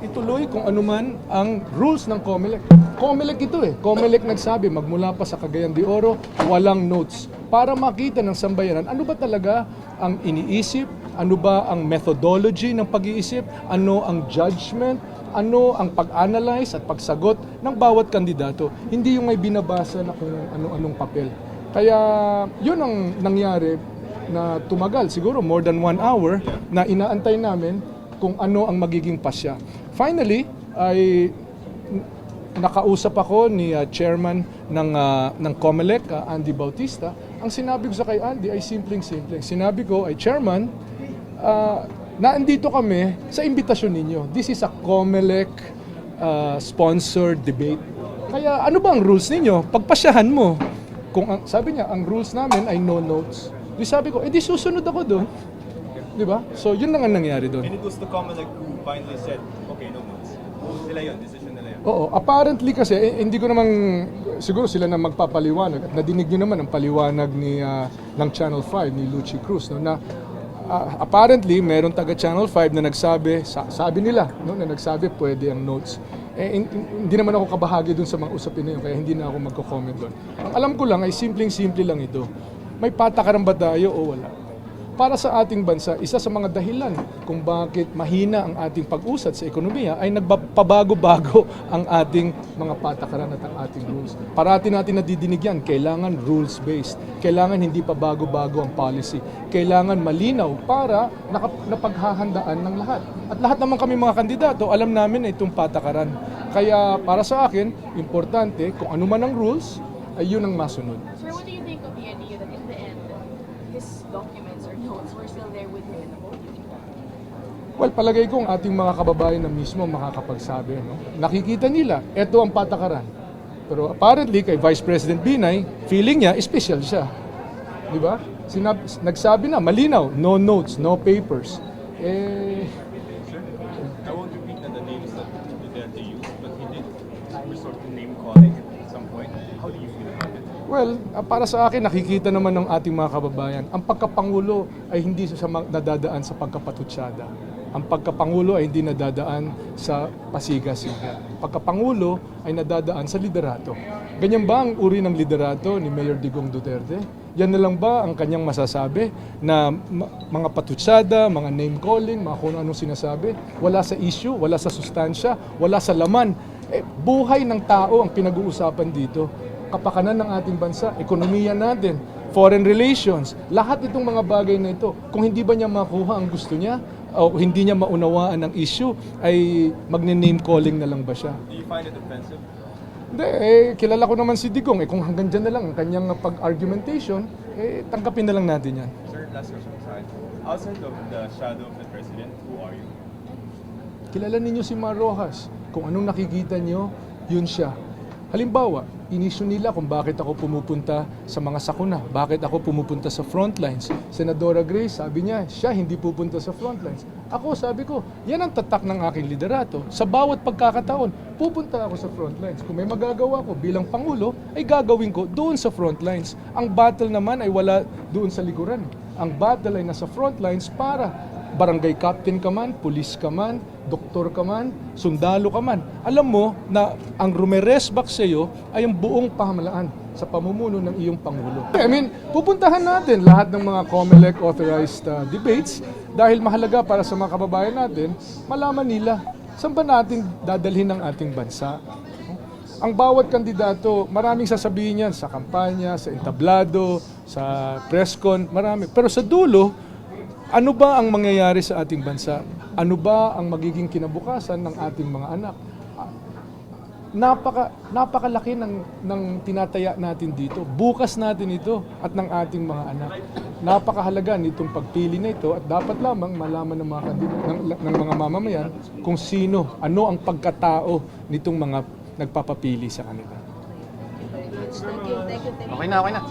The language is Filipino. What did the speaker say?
ituloy kung ano man ang rules ng COMELEC. COMELEC ito eh. COMELEC nagsabi, magmula pa sa Cagayan de Oro, walang notes. Para makita ng sambayanan, ano ba talaga ang iniisip, ano ba ang methodology ng pag-iisip, ano ang judgment, ano ang pag-analyze at pagsagot ng bawat kandidato. Hindi yung may binabasa na kung ano-anong papel. Kaya yun ang nangyari na tumagal, siguro more than 1 hour, na inaantay namin kung ano ang magiging pasya. Finally, ay nakausap ako ni chairman ng COMELEC, Andy Bautista. Ang sinabi ko sa kay Andy ay simpleng-simple. Sinabi ko ay, Chairman, naandito kami sa imbitasyon ninyo. This is a COMELEC sponsored debate. Kaya ano ba ang rules ninyo? Pagpasyahan mo. Sabi niya, ang rules namin ay no notes. Di sabi ko, di susunod ako doon. Di ba? So yun lang ang nangyari doon. And it was the COMELEC who finally said, okay, no notes. Sila yun, decision nila yun. Oo, apparently kasi, hindi ko namang, siguro sila na magpapaliwanag. At nadinig nyo naman ang paliwanag ng Channel 5, ni Lucy Cruz, no, na apparently, meron taga Channel 5 na nagsabi, sabi nila, no, na nagsabi pwede ang notes. Hindi naman ako kabahagi dun sa mga usapin na yun, kaya hindi na ako magko-comment doon. Ang alam ko lang ay simpleng-simple lang ito. May patakaran ba tayo o wala? Para sa ating bansa, isa sa mga dahilan kung bakit mahina ang ating pag-usad sa ekonomiya ay nagpabago-bago ang ating mga patakaran at ang ating rules. Parati natin nadidinig yan, kailangan rules-based. Kailangan hindi pa bago-bago ang policy. Kailangan malinaw para napaghahandaan ng lahat. At lahat naman kami mga kandidato, alam namin na itong patakaran. Kaya para sa akin, importante kung ano man ang rules, ay yun ang masunod. Sir, what do you think of the idea that in the end, his documents or notes were still there with him in the voting? Well, palagay ko ang ating mga kababayan na mismo makakapagsabi. No? Nakikita nila, eto ang patakaran. Pero apparently, kay Vice President Binay, feeling niya, special siya. Di ba? Nagsabi na, malinaw, no notes, no papers. Sir, I won't repeat the names that they used, but he did resort to name calling at some point. How do you feel about it? Well, para sa akin, nakikita naman ng ating mga kababayan, ang pagkapangulo ay hindi siya nadadaan sa pagkapatutsyada. Ang pagkapangulo ay hindi nadadaan sa pasiga-siga. Pagkapangulo ay nadadaan sa liderato. Ganyan ba ang uri ng liderato ni Mayor Digong Duterte? Yan na lang ba ang kanyang masasabi na mga patutsyada, mga name calling, mga kung anong sinasabi? Wala sa issue, wala sa sustansya, wala sa laman. Buhay ng tao ang pinag-uusapan dito. Kapakanan ng ating bansa, ekonomiya natin, foreign relations, lahat itong mga bagay na ito, kung hindi ba niya makuha ang gusto niya, o hindi niya maunawaan ang issue, ay magne-name calling na lang ba siya? Do you find it offensive? Hindi, kilala ko naman si Digong, kung hanggang dyan na lang ang kanyang pag-argumentation, tangkapin na lang natin yan. Sir, last question sa akin. Outside of the shadow of the president, who are you? Kilala ninyo si Mar Rojas, kung anong nakikita niyo, yun siya. Halimbawa, inisyu nila kung bakit ako pumupunta sa mga sakuna, bakit ako pumupunta sa frontlines. Senadora Grace, sabi niya, siya hindi pupunta sa frontlines. Ako, sabi ko, yan ang tatak ng aking liderato. Sa bawat pagkakataon, pupunta ako sa frontlines. Kung may magagawa ko bilang Pangulo, ay gagawin ko doon sa frontlines. Ang battle naman ay wala doon sa likuran. Ang battle ay nasa frontlines para barangay captain ka man, pulis ka man, doktor ka man, sundalo ka man. Alam mo na ang rumeresbak sa iyo ay ang buong pamahalaan sa pamumuno ng iyong Pangulo. I mean, pupuntahan natin lahat ng mga COMELEC authorized debates dahil mahalaga para sa mga kababayan natin, malaman nila saan ba natin dadalhin ang ating bansa. Ang bawat kandidato, maraming sasabihin yan sa kampanya, sa entablado, sa presscon, marami. Pero sa dulo, ano ba ang mangyayari sa ating bansa? Ano ba ang magiging kinabukasan ng ating mga anak? Napakalaki ng tinataya natin dito. Bukas natin ito at ng ating mga anak. Napakahalaga nitong pagpili na ito at dapat lamang malaman ng mga mamamayan kung sino, ano ang pagkatao nitong mga nagpapapili sa kanila. Thank you. Okay na, okay na.